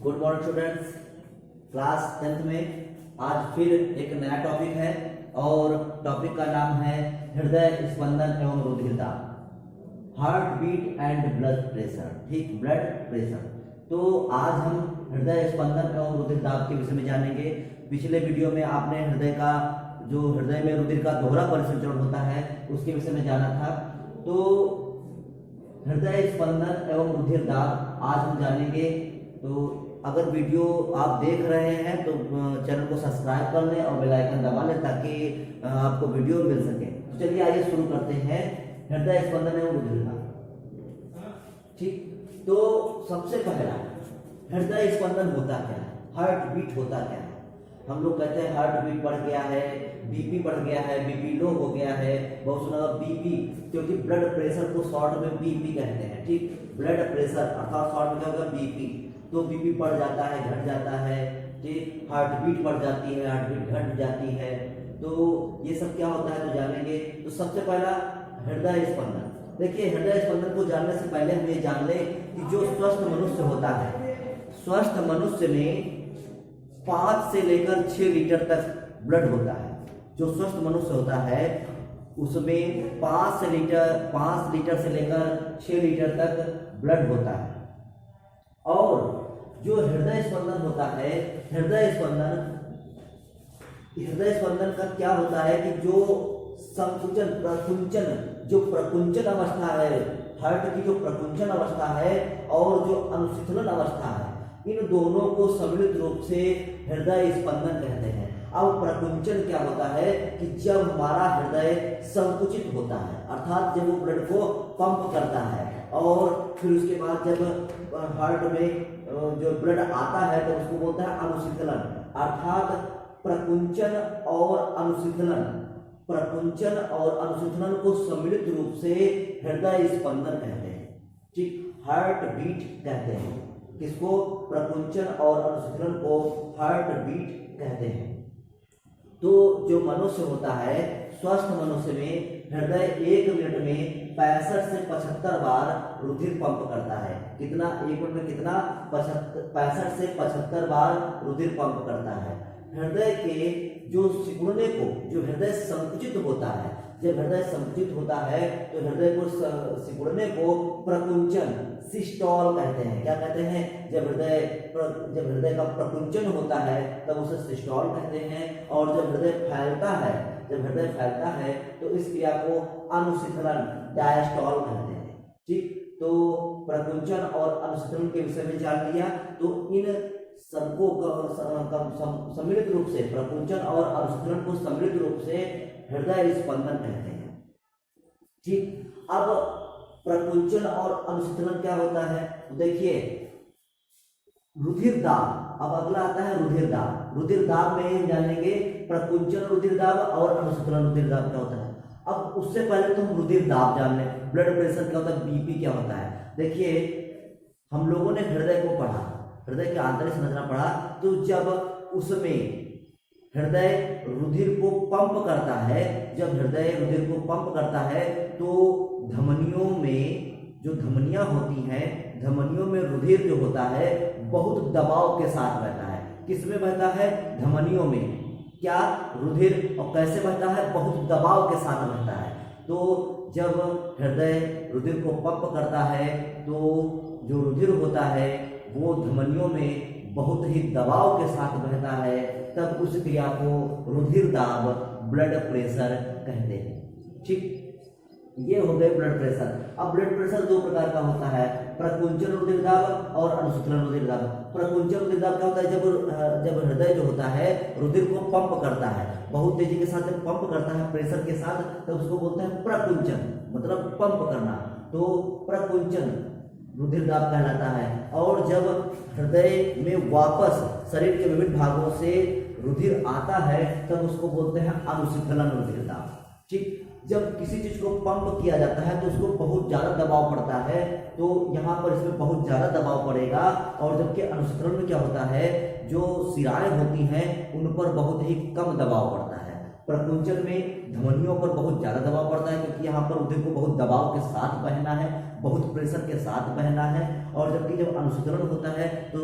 Good morning students. Class 10th में आज फिर एक नया टॉपिक है और टॉपिक का नाम है हृदय स्पंदन एवं रुधिरता, heart beat and blood pressure. ठीक, ब्लड प्रेशर। तो आज हम हृदय स्पंदन एवं रुधिरदाब के विषय में जानेंगे। पिछले वीडियो में आपने हृदय का जो हृदय में रुधिर का दोहरा परिसंचरण होता है उसके विषय में जाना था। तो हृदय स्पंदन एवं रुधिरदाब आज हम जानेंगे। तो अगर वीडियो आप देख रहे हैं तो चैनल को सब्सक्राइब कर लें और बेल आइकन दबा लें ताकि आपको वीडियो मिल सके। तो चलिए आइए शुरू करते हैं हृदय स्पंदन एवं रुधिरदाब। ठीक, तो सबसे पहला हृदय स्पंदन होता क्या है, हार्ट बीट होता क्या है। हम लोग कहते हैं हार्ट बीट बढ़ गया है, बीपी बढ़ गया है, बीपी लो हो गया है। बहुत सुना बीपी, क्योंकि ब्लड प्रेशर को शॉर्ट में बीपी कहते हैं। ठीक, ब्लड प्रेशर अर्थात शॉर्ट में क्या होगा बीपी। तो बीपी बढ़ जाता है, घट जाता है। ठीक, हार्ट बीट बढ़ जाती है, हार्ट बीट घट जाती है। तो ये सब क्या होता है तो जानेंगे। तो सबसे पहला हृदय स्पंदन। देखिए, हृदय स्पंदन को जानने से पहले हम ये जान लें कि जो स्वस्थ मनुष्य होता है, स्वस्थ मनुष्य में 5 से लेकर 6 लीटर तक ब्लड होता है। जो स्वस्थ मनुष्य होता है उसमें 5 लीटर से लेकर 6 लीटर तक ब्लड होता है। और जो हृदय स्पंदन होता है, हृदय स्पंदन का क्या होता है कि जो संकुचन प्रकुंचन, जो प्रकुंचन अवस्था है, हार्ट की जो प्रकुंचन अवस्था है और जो अनुशीतलन अवस्था है, इन दोनों को सम्मिलित रूप से हृदय स्पंदन कहते हैं। अब प्रकुंचन क्या होता है कि जब हमारा हृदय संकुचित होता है, अर्थात जब वो ब्लड को पंप करता है और फिर उसके बाद जब हार्ट में जो ब्लड आता है तो उसको बोलता है अनुशीतलन। अर्थात प्रकुंचन और अनुशीतलन को सम्मिलित रूप से हृदय स्पंदन कहते हैं। ठीक, हार्ट बीट कहते हैं। किसको? प्रकुंचन और अनुशीतलन को हार्ट बीट कहते हैं। तो जो मनुष्य होता है, स्वस्थ मनुष्य में हृदय 1 मिनट में 65 से 75 बार रुधिर पंप करता है। कितना? 1 मिनट में कितना? 65 से 75 बार रुधिर पंप करता है। हृदय के जो सिकुड़ने को, जो हृदय संकुचित होता है, जब हृदय संकुचित होता है तो हृदय को सिकुड़ने को प्रकुंचन, सिस्टोल कहते हैं। क्या कहते हैं? जब हृदय का प्रकुंचन होता है तब उसे सिस्टोल कहते हैं। और जब हृदय फैलता है तो इस क्रिया को अनुशीतलन, डायस्टोल कहते हैं। ठीक, तो प्रकुंचन और अनुशीतलन के विषय में जान लिया। तो इन सबको सम्मिलित रूप से, प्रकुंचन और अनुशीतलन को सम्मिलित रूप से हृदय स्पंदन कहते हैं। ठीक, अब प्रकुंचन और अनुशीतलन क्या होता है? देखिए, रुधिरदाब। अब अगला आता है रुधिरदाब। रुधिरदाब में जानेंगे प्रकुंचन रुधिरदाब और अनुशीतलन रुधिरदाब क्या होता है। अब उससे पहले तो हम रुधिरदाब जान लें। ब्लड प्रेशर क्या होता है, बीपी क्या होता है। देखिए, हम लोगों ने हृदय को पढ़ा, हृदय की आंतरिक संरचना पढ़ा। तो जब उसमें हृदय रुधिर को पंप करता है, जब हृदय रुधिर को पंप करता है तो धमनियों में जो धमनियां होती हैं, धमनियों में रुधिर जो होता है बहुत दबाव के साथ बहता है। किसमें बहता है? धमनियों में। क्या? रुधिर। और कैसे बहता है? बहुत दबाव के साथ बहता है। तो जब हृदय रुधिर को पंप करता है तो जो रुधिर होता है वो धमनियों में बहुत ही दबाव के साथ बहता है, तब उस क्रिया को रुधिरदाब, ब्लड प्रेशर कहते हैं। ठीक, ये हो गए ब्लड प्रेशर। अब ब्लड प्रेशर 2 प्रकार का होता है, प्रकुंचन रुधिरदाब और अनुशीतलन रुधिरदाब। प्रकुंचन रुधिरदाब क्या होता है? जब हृदय जो होता है रुधिर को पंप करता है, बहुत तेजी के साथ जब पंप करता है प्रेशर के साथ, तब उसको बोलते हैं प्रकुंचन, मतलब पंप करना। तो प्रकुंचन रुधिरदाब कहलाता है। और जब हृदय में वापस शरीर के विभिन्न भागों से रुधिर आता है तब उसको बोलते हैं अनुशीतलन रुधिरदाब। ठीक, जब किसी चीज को पंप किया जाता है तो उसको बहुत ज्यादा दबाव पड़ता है, तो यहाँ पर इसमें बहुत ज्यादा दबाव पड़ेगा। और जबकि अनुशीतलन में क्या होता है, जो शिराएं होती हैं उन पर बहुत ही कम दबाव पड़ता है। प्रकुंचन में धमनियों पर बहुत ज्यादा दबाव पड़ता है क्योंकि यहाँ पर रुधिर को बहुत दबाव के साथ बहना है, बहुत प्रेशर के साथ बहना है। और जबकि जब अनुशीतलन होता है तो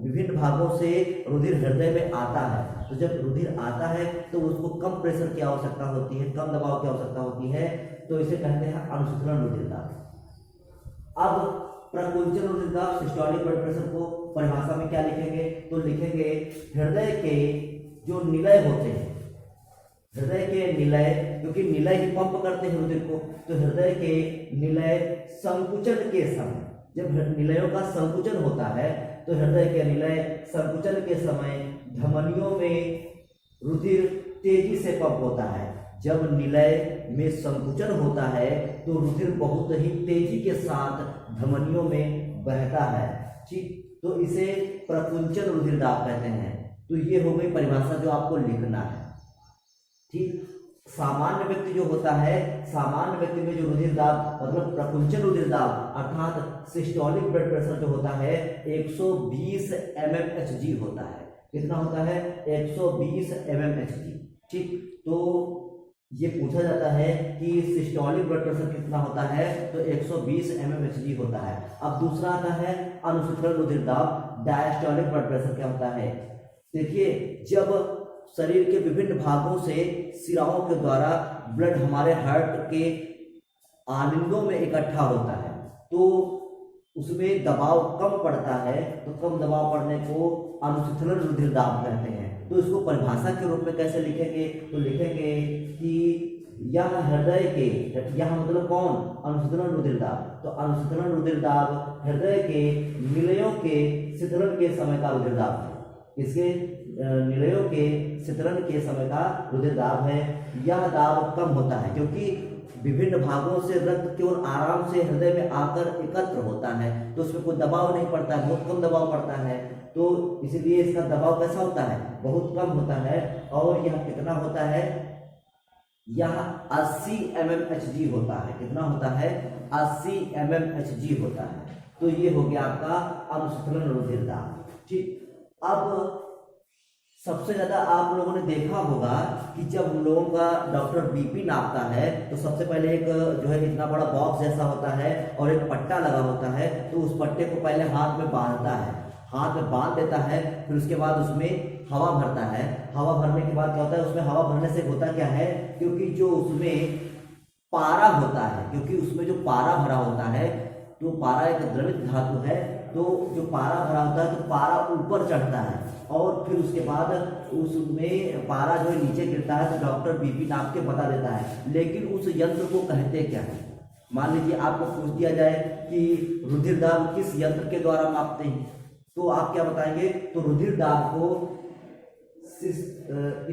विभिन्न भागों से रुधिर हृदय में आता है, तो जब रुधिर आता है तो उसको कम प्रेशर की आवश्यकता होती है, कम दबाव की आवश्यकता होती है, तो इसे कहते हैं अनुशीतलन रुधिर दाब। अब प्रकुंचन रुधिर दाब, सिस्टोलिक ब्लड प्रेशर को परिभाषा में क्या लिखेंगे, तो लिखेंगे हृदय के जो निलय होते हैं, हृदय के निलय, क्योंकि निलय ही पंप करते हैं रुधिर को, तो हृदय के निलय संकुचन के समय, जब निलयों का संकुचन होता है तो हृदय के निलय संकुचन के समय धमनियों में रुधिर तेजी से पंप होता है। जब निलय में संकुचन होता है तो रुधिर बहुत ही तेजी के साथ धमनियों में बहता है, ठीक, तो इसे प्रकुंचन रुधिर दाब कहते हैं। तो ये हो गई परिभाषा जो आपको लिखना है, ठीक। सामान्य व्यक्ति जो होता है, सामान्य व्यक्ति में जो रुधिर दाब मतलब प्रकुंचन रुधिर दाब अर्थात सिस्टोलिक ब्लड प्रेशर जो होता है 120 mmHg होता है। कितना होता है? 120 mmHg, ठीक। तो ये पूछा जाता है कि सिस्टोलिक ब्लड प्रेशर कितना होता है, तो 120 mmHg होता है। अब दूसरा आता है अनुशीतलन रुधिर दाब, डायस्टोलिक ब्लड प्रेशर क्या होता है। देखिए, जब शरीर के विभिन्न भागों से सिराओं के द्वारा ब्लड हमारे हार्ट के आलिंगों में इकट्ठा होता है, तो उसमें दबाव कम पड़ता है, तो कम दबाव पड़ने को अनुशीतलन रुधिर दाब कहते हैं। तो इसको परिभाषा के रूप में कैसे लिखेंगे, तो लिखेंगे कि यह हृदय के, यह मतलब कौन, अनुशीतलन रुधिर दाब, तो अनुशीतलन रुधिर दाब हृदय के निलयों के शिथिलन के समय का रुधिर दाब है। इसके निलयों के शिथिलन के समय का रुधिर दाब है। यह दाब कम होता है क्योंकि विभिन्न भागों से रक्त केवल आराम से हृदय में आकर एकत्र होता है, तो उसमें कोई दबाव नहीं पड़ता है, बहुत कम दबाव पड़ता है, तो इसलिए इसका दबाव कैसा होता है, बहुत कम होता है। और यह कितना होता है, यह 80 mmHg होता है। कितना होता है? 80 mmHg होता है। तो ये हो गया आपका अनुशीतलन रुधिर दाब, ठीक। अब सबसे ज्यादा आप लोगों ने देखा होगा कि जब हम लोगों का डॉक्टर बीपी नापता है तो सबसे पहले एक जो है इतना बड़ा बॉक्स जैसा होता है और एक पट्टा लगा होता है, तो उस पट्टे को पहले हाथ में बांधता है, हाथ में बांध देता है, फिर उसके बाद उसमें हवा भरता है। हवा भरने के बाद क्या होता है, उसमें हवा भरने से होता क्या है, क्योंकि जो उसमें पारा होता है, क्योंकि उसमें जो पारा भरा होता है, तो पारा एक द्रवित धातु है, तो जो पारा भरा होता है तो पारा ऊपर चढ़ता है और फिर उसके बाद उसमें पारा जो है नीचे गिरता है, तो डॉक्टर बीपी नाप के बता देता है। लेकिन उस यंत्र को कहते क्या है? मान लीजिए आपको पूछ दिया जाए कि रुधिर दाब किस यंत्र के द्वारा मापते हैं, तो आप क्या बताएंगे? तो रुधिर दाब को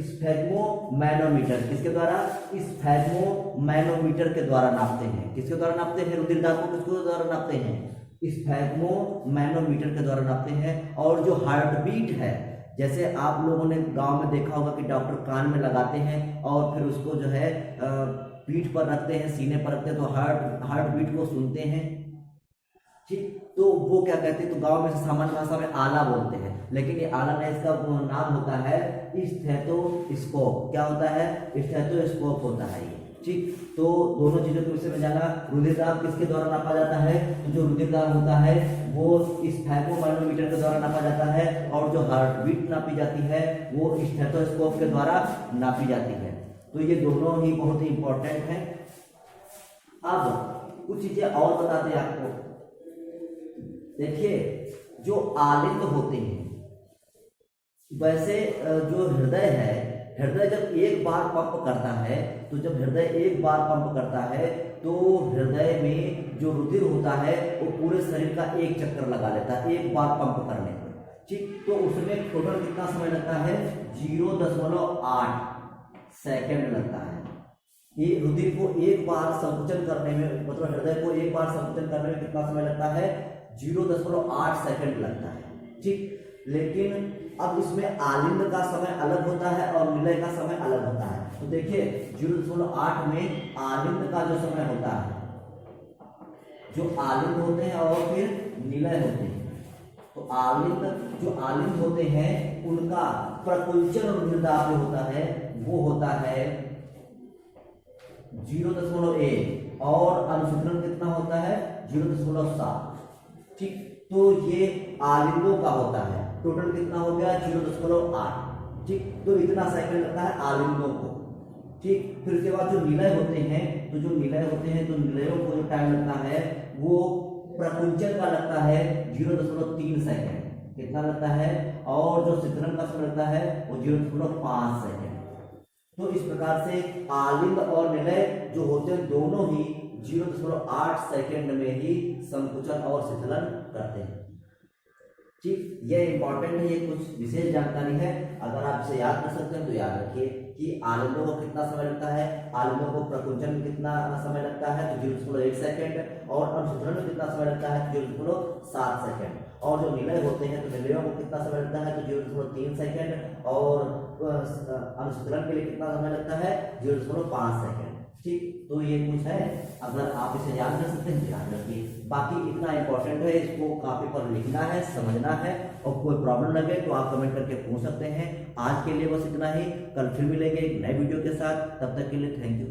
स्फैग्मोमैनोमीटर, किसके द्वारा? स्फैग्मोमैनोमीटर के द्वारा नापते हैं। किसके द्वारा नापते हैं रुधिर दाब को? किसके द्वारा नापते हैं? स्फैग्मोमैनोमीटर के द्वारा नापते हैं। और जो हार्ट बीट है, जैसे आप लोगों ने गांव में देखा होगा कि डॉक्टर कान में लगाते हैं और फिर उसको जो है पीठ पर रखते हैं, सीने पर रखते हैं, तो हार्ट बीट को सुनते हैं, ठीक। तो वो क्या कहते हैं, तो गांव में सामान्य भाषा में आला बोलते हैं, लेकिन ये आला नहीं, इसका नाम होता है स्टेथोस्कोप। क्या होता है? स्टेथोस्कोप होता है ये, ठीक। तो दोनों चीजों के विषय में जाना। रुधिर दाब किसके द्वारा नापा जाता है? तो जो रुधिर दाब होता है वो स्फैग्मोमैनोमीटर के द्वारा नापा जाता है, और जो हार्ट बीट नापी जाती है वो स्टेथोस्कोप के द्वारा नापी जाती है। तो ये दोनों ही बहुत ही इंपॉर्टेंट है। अब कुछ चीजें और बताते हैं आपको। देखिए, जो आलिंग होते हैं, वैसे जो हृदय है, हृदय जब एक बार पंप करता है, तो जब हृदय एक बार पंप करता है तो हृदय में जो रुधिर होता है वो पूरे शरीर का एक चक्कर लगा लेता है एक बार पंप करने पर, ठीक। तो उसमें टोटल कितना समय लगता है? 0.8 सेकेंड लगता है। ये रुधिर को एक बार संकुचन करने में, मतलब हृदय को एक बार संकुचन करने में कितना समय लगता है? 0.8 सेकेंड लगता है, ठीक। लेकिन अब इसमें आलिंद का समय अलग होता है और निलय का समय अलग होता है। तो देखिए 0.8 में आलिंद का जो समय होता है, जो आलिंद होते हैं और फिर निलय होते हैं, तो जो आलिंद होते हैं उनका प्रकुंचन रुधिर दाब जो होता है वो होता है 0.1 और अनुशीतलन कितना होता है? 0.7, ठीक। तो ये आलिंदों का होता है। टोटल कितना हो गया 0.8। ठीक, तो इतना सेकंड लगता है आलिंदों को। ठीक, फिर उसके बाद जो निलय होते हैं, तो जो निलय होते हैं तो निलयों को जो टाइम लगता है वो प्रकुंचन का लगता है 0.3 सेकंड। कितना लगता है? और जो शीतलन का समय लगता है वो 0.5 सेकंड। तो इस प्रकार से आलिंद और निलय जो होते हैं दोनों ही 0.8 सेकंड में ही संकुचन और शीतलन करते हैं। ठीक, ये इंपॉर्टेंट है, ये कुछ विशेष जानकारी है। अगर आप इसे याद कर सकते हैं तो याद रखिए कि आलिंदों को कितना समय लगता है, आलिंदों को प्रकुंचन में कितना समय लगता है तो 0.1 सेकंड, और अनुशीतलन में कितना समय लगता है 0.7 सेकंड, और जो निलय होते हैं तो निलयों को कितना समय लगता है तो 0.3 सेकंड, और अनुशीतलन के लिए कितना समय लगता है 0.5 सेकंड। ठीक, तो ये कुछ है, अगर आप इसे याद कर सकते हैं तो याद रखिए। बाकी इतना इंपॉर्टेंट है, इसको कॉपी पर लिखना है, समझना है, और कोई प्रॉब्लम लगे तो आप कमेंट करके पूछ सकते हैं। आज के लिए बस इतना ही, कल फिर मिलेंगे एक नए वीडियो के साथ, तब तक के लिए थैंक यू।